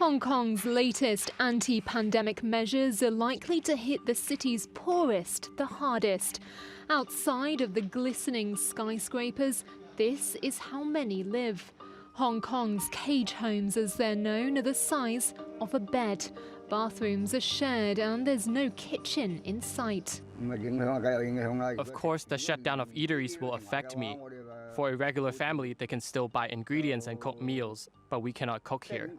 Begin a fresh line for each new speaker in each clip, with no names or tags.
Hong Kong's latest anti-pandemic measures are likely to hit the city's poorest the hardest. Outside of the glistening skyscrapers, this is how many live. Hong Kong's cage homes, as they're known, are the size of a bed. Bathrooms are shared and there's no kitchen in sight.
Of course, the shutdown of eateries will affect me. For a regular family, they can still buy ingredients and cook meals, but we cannot cook here.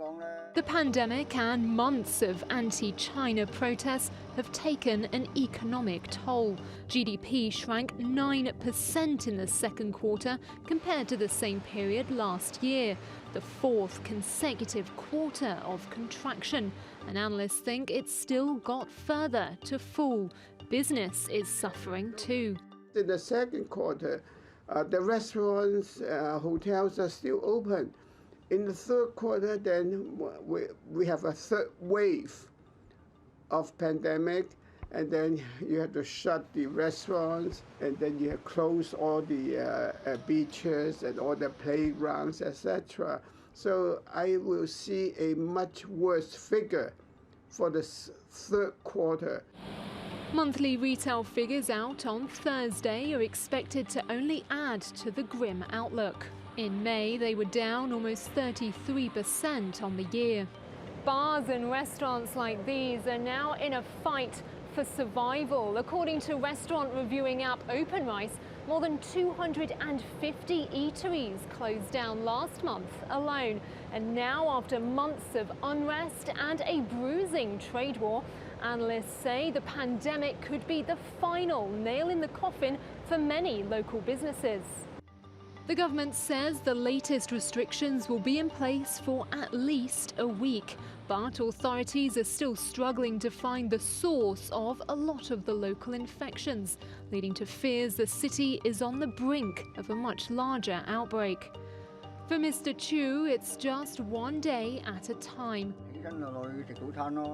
The pandemic and months of anti-China protests have taken an economic toll. GDP shrank 9% in the second quarter compared to the same period last year, the fourth consecutive quarter of contraction. And analysts think it's still got further to fall. Business is suffering too.
In the second quarter, the restaurants, hotels are still open. In the third quarter, then we have a third wave of pandemic, and then you have to shut the restaurants, and then you have close all the beaches and all the playgrounds, etc. So I will see a much worse figure for the third quarter.
Monthly retail figures out on Thursday are expected to only add to the grim outlook. In May, they were down almost 33% on the year. Bars and restaurants like these are now in a fight for survival. According to restaurant reviewing app OpenRice, more than 250 eateries closed down last month alone. And now, after months of unrest and a bruising trade war, analysts say the pandemic could be the final nail in the coffin for many local businesses. The government says the latest restrictions will be in place for at least a week, but authorities are still struggling to find the source of a lot of the local infections, leading to fears the city is on the brink of a much larger outbreak. For Mr. Chu, it's just one day at a time.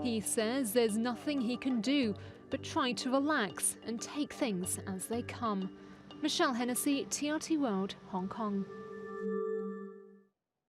He says there's nothing he can do but try to relax and take things as they come. Michelle Hennessy, TRT World, Hong Kong.